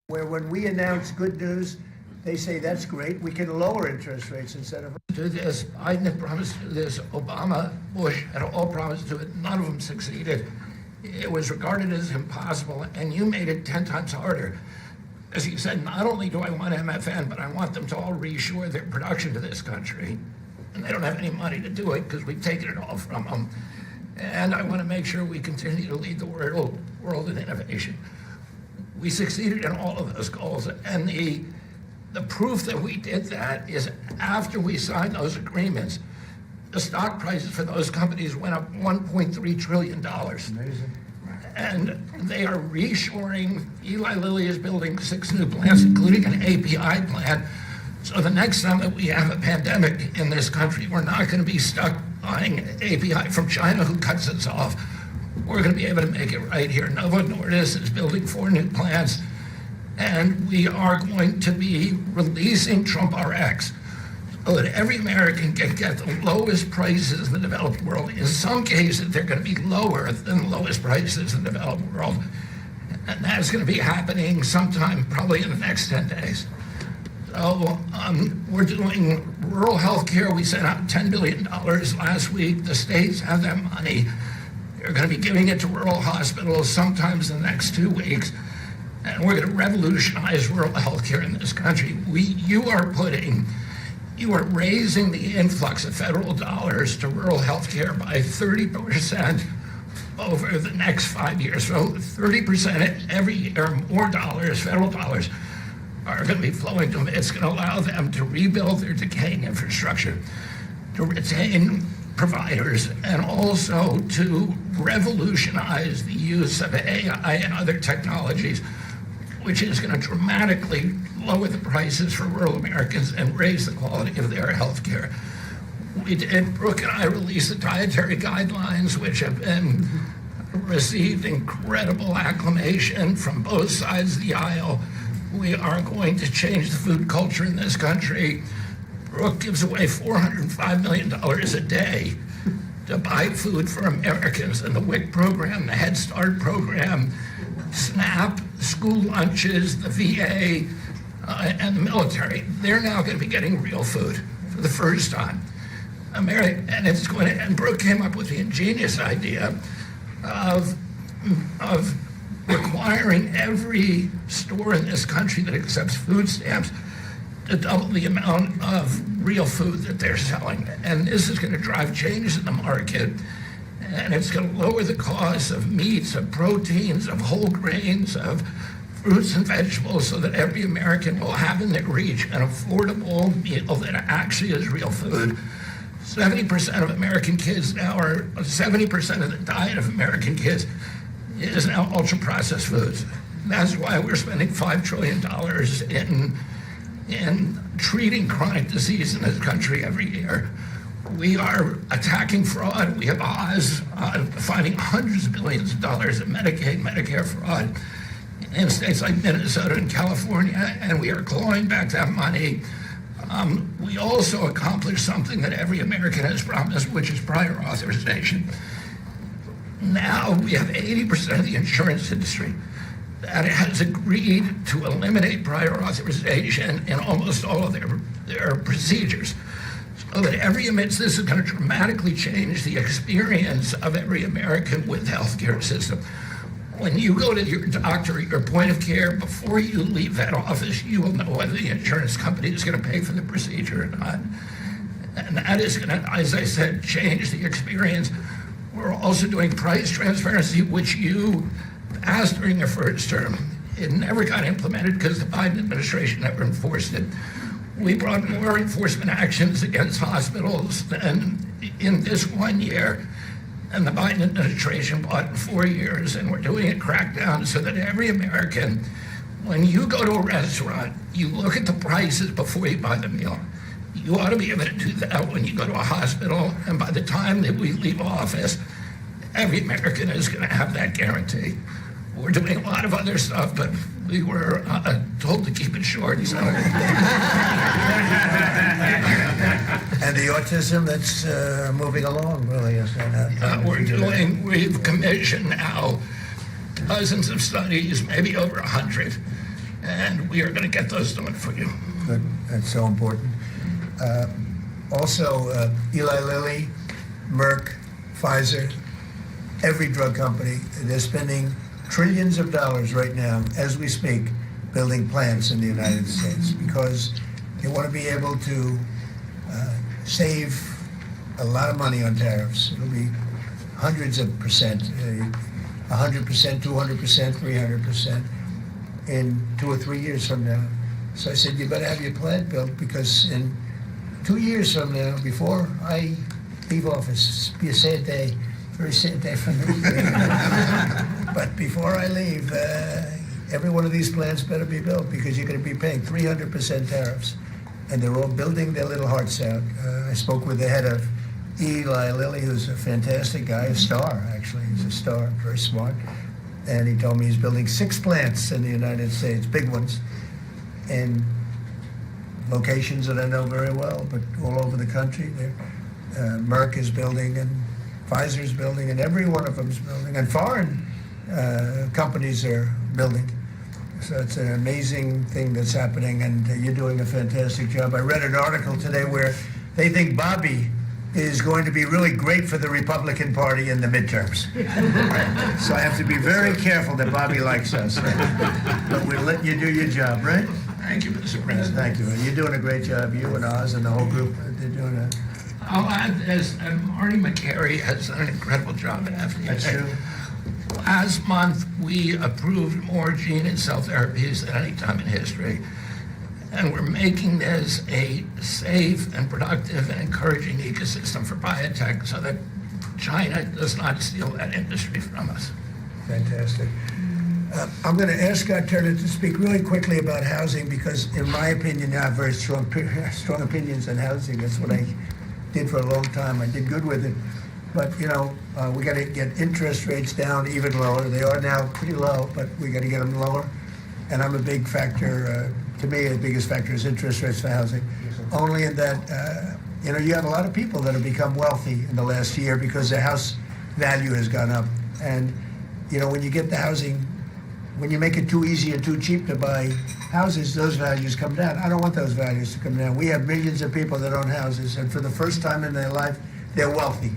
where when we announce good news, they say, that's great, we can lower interest rates instead of... Do this, Biden had promised to do this, Obama, Bush had all promised to do it, none of them succeeded. It was regarded as impossible, and you made it 10 times harder. As you said, not only do I want MFN, but I want them to all reshore their production to this country. And they don't have any money to do it because we've taken it all from them. And I want to make sure we continue to lead the world in innovation. We succeeded in all of those goals, and the proof that we did that is after we signed those agreements, the stock prices for those companies went up $1.3 trillion. Amazing. And they are reshoring. Eli Lilly is building 6 new plants, including an API plant. So the next time that we have a pandemic in this country, we're not going to be stuck buying API from China, who cuts us off. We're going to be able to make it right here. Novo Nordisk is building 4 new plants, and we are going to be releasing Trump RX so that every American can get the lowest prices in the developed world. In some cases, they're going to be lower than the lowest prices in the developed world. And that's going to be happening sometime probably in the next 10 days. So we're doing rural health care. We sent out $10 billion last week. The states have that money. They're going to be giving it to rural hospitals sometimes in the next 2 weeks. And we're going to revolutionize rural health care in this country. You are raising the influx of federal dollars to rural health care by 30% over the next 5 years. So 30% every year, more dollars, federal dollars, are going to be flowing to them. It's going to allow them to rebuild their decaying infrastructure, to retain providers, and also to revolutionize the use of AI and other technologies, which is going to dramatically lower the prices for rural Americans and raise the quality of their health care. Brooke and I released the dietary guidelines, which have been received incredible acclamation from both sides of the aisle. We are going to change the food culture in this country. Brooke gives away $405 million a day to buy food for Americans, and the WIC program, the Head Start program, SNAP, school lunches, the VA, and the military. They're now going to be getting real food for the first time. And Brooke came up with the ingenious idea of requiring every store in this country that accepts food stamps to double the amount of real food that they're selling. And this is going to drive changes in the market, and it's going to lower the cost of meats, of proteins, of whole grains, of fruits and vegetables, so that every American will have in their reach an affordable meal that actually is real food. 70% of American kids now are, 70% of the diet of American kids is now ultra-processed foods. That's why we're spending $5 trillion in treating chronic disease in this country every year. We are attacking fraud. We have Oz finding hundreds of billions of dollars in Medicaid, Medicare fraud in states like Minnesota and California, and we are clawing back that money. We also accomplished something that every American has promised, which is prior authorization. Now we have 80% of the insurance industry that has agreed to eliminate prior authorization in almost all of their procedures. So that this is going to dramatically change the experience of every American with the healthcare system. When you go to your doctor at your point of care, before you leave that office, you will know whether the insurance company is going to pay for the procedure or not. And that is going to, as I said, change the experience. We're also doing price transparency, which you passed during your first term. It never got implemented because the Biden administration never enforced it. We brought more enforcement actions against hospitals than in this 1 year, and the Biden administration brought in 4 years, and we're doing a crackdown so that every American, when you go to a restaurant, you look at the prices before you buy the meal. You ought to be able to do that when you go to a hospital, and by the time that we leave office, every American is going to have that guarantee. We're doing a lot of other stuff, but we were told to keep it short. So. And the autism that's moving along, really, is we've commissioned now dozens of studies, maybe over 100, and we are going to get those done for you. Good, that's so important. Also, Eli Lilly, Merck, Pfizer, every drug company, they're spending trillions of dollars right now, as we speak, building plants in the United States because they want to be able to save a lot of money on tariffs. It'll be hundreds of percent, 100%, 200%, 300% in 2 or 3 years from now. So I said, you better have your plant built because in 2 years from now, before I leave office, it'll be a sad day, very sad day for me. But before I leave, every one of these plants better be built because you're going to be paying 300% tariffs. And they're all building their little hearts out. I spoke with the head of Eli Lilly, who's a fantastic guy, a star, actually. He's a star, very smart. And he told me he's building 6 plants in the United States, big ones, in locations that I know very well, but all over the country. Merck is building, and Pfizer's building, and every one of them's building, and foreign companies are building. So it's an amazing thing that's happening, and you're doing a fantastic job. I read an article today where they think Bobby is going to be really great for the Republican Party in the midterms. So I have to be very careful that Bobby likes us. But we'll let you do your job, right? Thank you, Mr. President. Thank you. You're doing a great job. You and Oz and the whole group, they're doing a... I'll add this, Marty McCary has done an incredible job at FDA. That's true. Last month, we approved more gene and cell therapies than any time in history. And we're making this a safe and productive and encouraging ecosystem for biotech so that China does not steal that industry from us. Fantastic. I'm going to ask Scott Turner to speak really quickly about housing because, in my opinion, I have very strong opinions on housing. That's what I did for a long time. I did good with it. But, we got to get interest rates down even lower. They are now pretty low, but we got to get them lower. And I'm a big factor, to me, the biggest factor is interest rates for housing. Only in that, you have a lot of people that have become wealthy in the last year because their house value has gone up. And, when you get the housing, when you make it too easy and too cheap to buy houses, those values come down. I don't want those values to come down. We have millions of people that own houses, and for the first time in their life, they're wealthy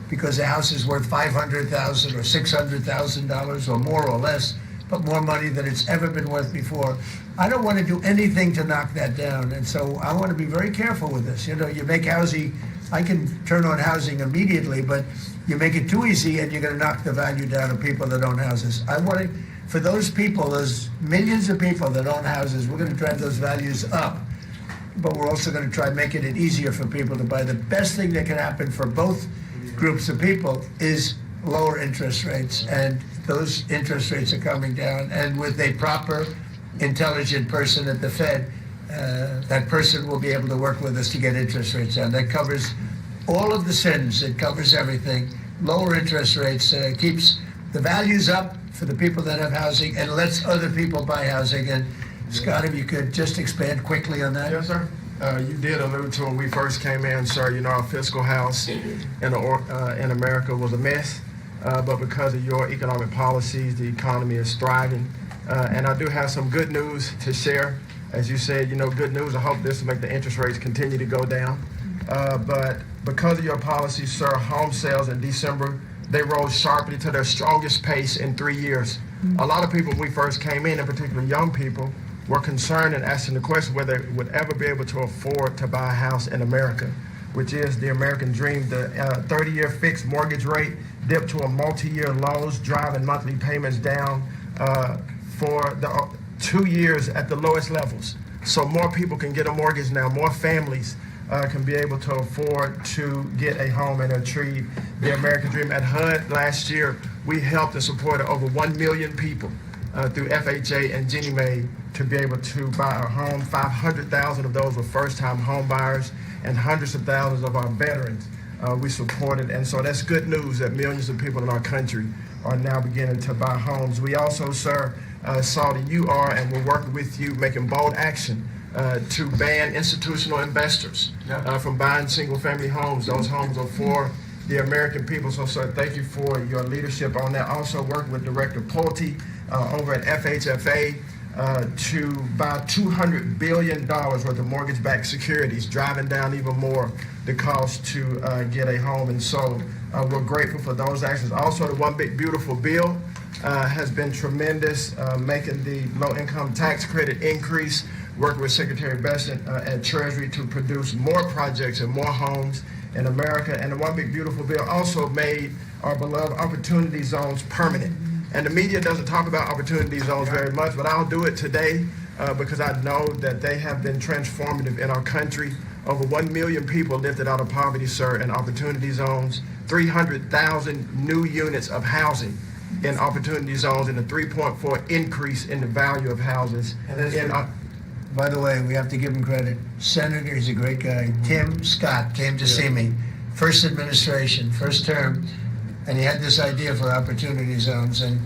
because the house is worth $500,000 or $600,000 or more or less, but more money than it's ever been worth before. I don't want to do anything to knock that down, and so I want to be very careful with this. You make housing, I can turn on housing immediately, but you make it too easy and you're going to knock the value down of people that own houses. I want to, for those people, those millions of people that own houses, we're going to drive those values up, but we're also going to try making it easier for people to buy. The best thing that can happen for both groups of people is lower interest rates, and those interest rates are coming down, and with a proper, intelligent person at the Fed, that person will be able to work with us to get interest rates down. That covers all of the sins. It covers everything. Lower interest rates keeps the values up for the people that have housing and lets other people buy housing. And Scott, if you could just expand quickly on that. Yes, sir. You did allude to when we first came in, sir, our fiscal house in America was a mess. But because of your economic policies, the economy is thriving. And I do have some good news to share. As you said, good news. I hope this will make the interest rates continue to go down. But because of your policies, sir, home sales in December, they rose sharply to their strongest pace in 3 years. A lot of people, when we first came in particular young people, were concerned and asking the question whether they would ever be able to afford to buy a house in America, which is the American dream. The 30-year fixed mortgage rate dipped to a multi-year lows, driving monthly payments down for the 2 years at the lowest levels. So more people can get a mortgage now, more families can be able to afford to get a home and achieve the American dream. At HUD last year, we helped and supported over 1 million people through FHA and Ginnie Mae to be able to buy a home. 500,000 of those were first-time home buyers, and hundreds of thousands of our veterans we supported. And so that's good news that millions of people in our country are now beginning to buy homes. We also, sir, saw that you are, and we're working with you, making bold action to ban institutional investors from buying single-family homes. Those homes are for the American people. So, sir, thank you for your leadership on that. Also work with Director Pulte over at FHFA to buy $200 billion worth of mortgage-backed securities, driving down even more the cost to get a home. And so we're grateful for those actions. Also, the One Big Beautiful Bill has been tremendous, making the low-income tax credit increase, working with Secretary Bessent at Treasury to produce more projects and more homes in America. And the One Big Beautiful Bill also made our beloved opportunity zones permanent. And the media doesn't talk about opportunity zones very much, but I'll do it today because I know that they have been transformative in our country. Over 1 million people lifted out of poverty, sir, in opportunity zones, 300,000 new units of housing in opportunity zones, and a 3.4 increase in the value of houses. By the way, we have to give him credit. Senator, he's a great guy. Tim Scott came to see me, first administration, first term, and he had this idea for opportunity zones, and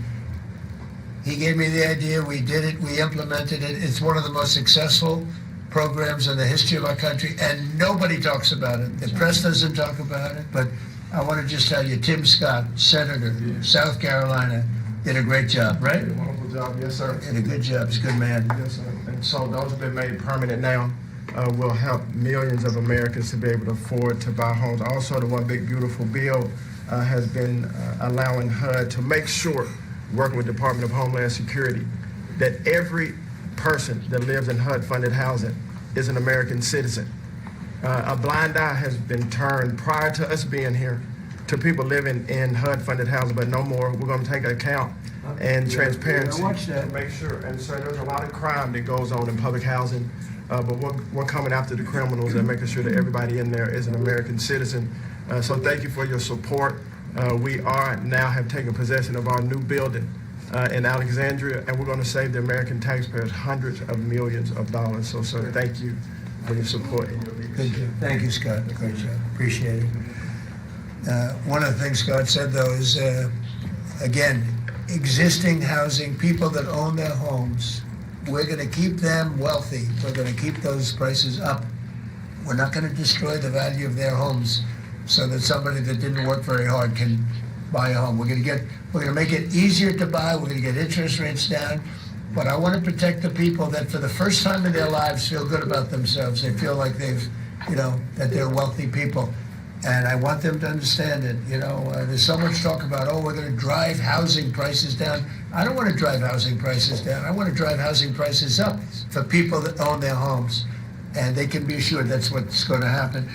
he gave me the idea. We did it. We implemented it. It's one of the most successful programs in the history of our country, and nobody talks about it. The press doesn't talk about it, but I want to just tell you, Tim Scott, Senator, South Carolina, did a great job, right? Did a wonderful job, yes, sir. Did a good job. He's a good man. Yes, sir. And so those have been made permanent now. Will help millions of Americans to be able to afford to buy homes. Also, the One Big Beautiful Bill has been allowing HUD to make sure, working with Department of Homeland Security, that every person that lives in HUD-funded housing is an American citizen. A blind eye has been turned prior to us being here to people living in HUD-funded housing, but no more. We're going to take account and transparency to make sure. And so there's a lot of crime that goes on in public housing, but we're coming after the criminals and making sure that everybody in there is an American citizen. So thank you for your support. We are now have taken possession of our new building in Alexandria, and we're going to save the American taxpayers hundreds of millions of dollars. So, sir, thank you for your support and your leadership. Thank you, Scott. Great job. Appreciate it. One of the things Scott said, though, is, again, existing housing, people that own their homes, we're going to keep them wealthy. We're going to keep those prices up. We're not going to destroy the value of their homes so that somebody that didn't work very hard can buy a home. We're going to make it easier to buy. We're going to get interest rates down. But I want to protect the people that for the first time in their lives feel good about themselves. They feel like that they're wealthy people. And I want them to understand it. There's so much talk about, we're going to drive housing prices down. I don't want to drive housing prices down. I want to drive housing prices up for people that own their homes. And they can be assured that's what's going to happen.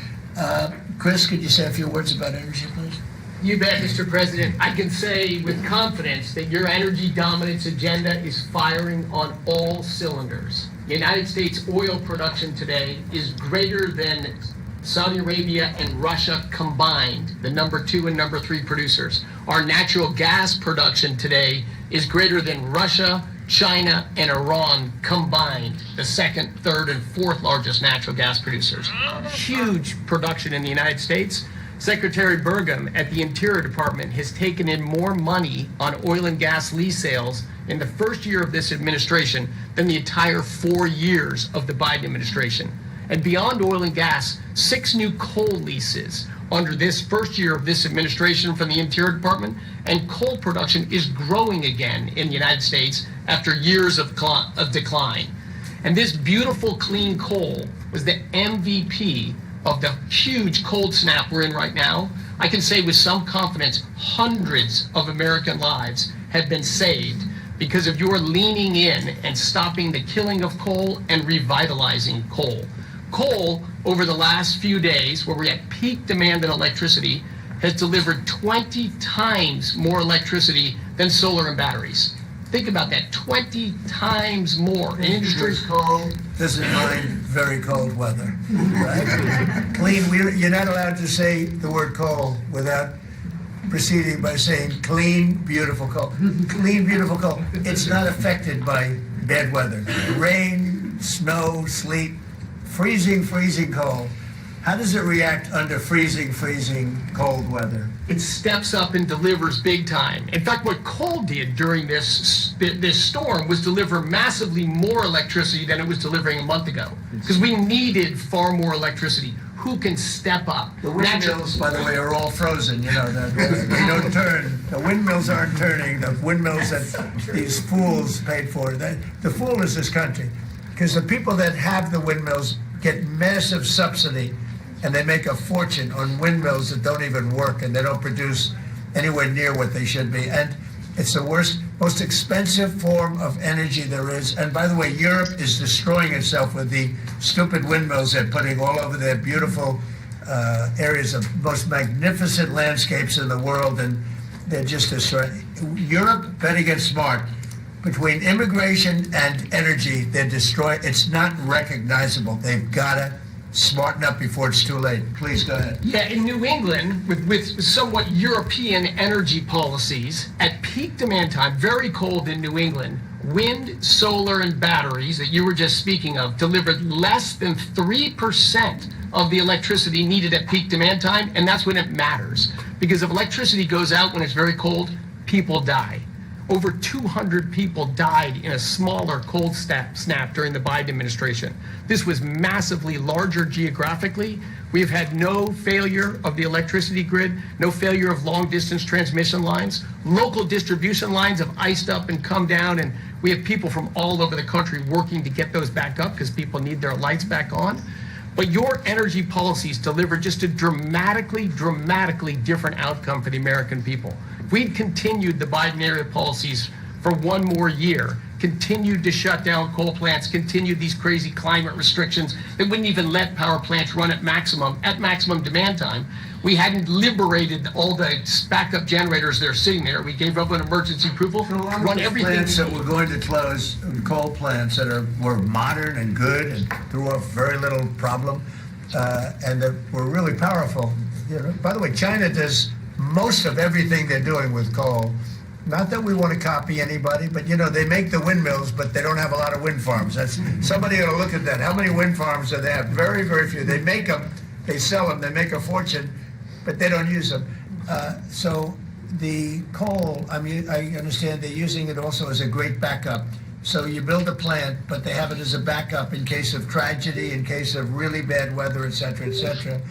Chris, could you say a few words about energy, please? You bet, Mr. President. I can say with confidence that your energy dominance agenda is firing on all cylinders. The United States oil production today is greater than Saudi Arabia and Russia combined, the number 2 and number 3 producers. Our natural gas production today is greater than Russia, China, and Iran combined, the 2nd, 3rd, and 4th largest natural gas producers. Huge production in the United States. Secretary Burgum at the Interior Department has taken in more money on oil and gas lease sales in the first year of this administration than the entire 4 years of the Biden administration. And beyond oil and gas, 6 new coal leases under this first year of this administration from the Interior Department, and coal production is growing again in the United States after years of decline. And this beautiful clean coal was the MVP of the huge cold snap we're in right now. I can say with some confidence, hundreds of American lives have been saved because of your leaning in and stopping the killing of coal and revitalizing coal. Coal, over the last few days, where we're at peak demand in electricity, has delivered 20 times more electricity than solar and batteries. Think about that, 20 times more. Industry's coal doesn't mind very cold weather, right? You're not allowed to say the word coal without proceeding by saying clean, beautiful coal. Clean, beautiful coal. It's not affected by bad weather. Rain, snow, sleet, freezing cold. How does it react under freezing cold weather? It steps up and delivers big time. In fact, what coal did during this storm was deliver massively more electricity than it was delivering a month ago, because we needed far more electricity. who can step up. The windmills, by the way, are all frozen, you know, they don't turn. The windmills aren't turning, the windmills that these fools paid for. The fool is this country, because the people that have the windmills get massive subsidy, and they make a fortune on windmills that don't even work, and they don't produce anywhere near what they should be. And it's the worst, most expensive form of energy there is. And by the way, Europe is destroying itself with the stupid windmills they're putting all over their beautiful areas of most magnificent landscapes in the world, and they're just destroying. Europe, better get smart. Between immigration and energy, they're destroying. It's not recognizable. They've got to smarten up before it's too late. Please go ahead. Yeah, in New England, with somewhat European energy policies, at peak demand time, very cold in New England, wind, solar, and batteries that you were just speaking of delivered less than 3% of the electricity needed at peak demand time, and that's when it matters. Because if electricity goes out when it's very cold, people die. Over 200 people died in a smaller cold snap during the Biden administration. This was massively larger geographically. We've had no failure of the electricity grid, no failure of long-distance transmission lines. Local distribution lines have iced up and come down, and we have people from all over the country working to get those back up because people need their lights back on. But your energy policies deliver just a dramatically different outcome for the American people. If we'd continued the Biden-era policies for one more year, continued to shut down coal plants, continued these crazy climate restrictions that wouldn't even let power plants run at maximum demand time, we hadn't liberated all the backup generators that are sitting there. We gave up an emergency approval, run everything. Plants that were going to close, coal plants that were modern and good and threw off very little problem, and that were really powerful. You know, by the way, China does most of everything they're doing with coal. Not that we want to copy anybody, but you know, they make the windmills, but they don't have a lot of wind farms. That's somebody ought to look at that. How many wind farms do they have? Very, very few. They make them, they sell them, they make a fortune, but they don't use them. So the coal, I mean, I understand they're using it also as a great backup. So you build a plant, but they have it as a backup in case of tragedy, in case of really bad weather, et cetera, et cetera.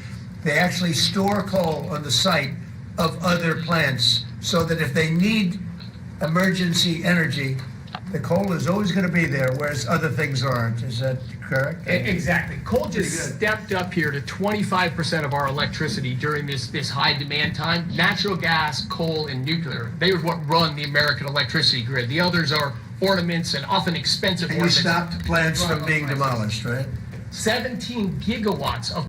They actually store coal on the site of other plants so that if they need emergency energy, the coal is always going to be there, whereas other things aren't. Is that correct? Exactly. Coal just stepped up here to 25% of our electricity during this high demand time. Natural gas, coal, and nuclear, they are what run the American electricity grid. The others are ornaments and often expensive And you ornaments. stopped plants from being demolished, right? 17 gigawatts of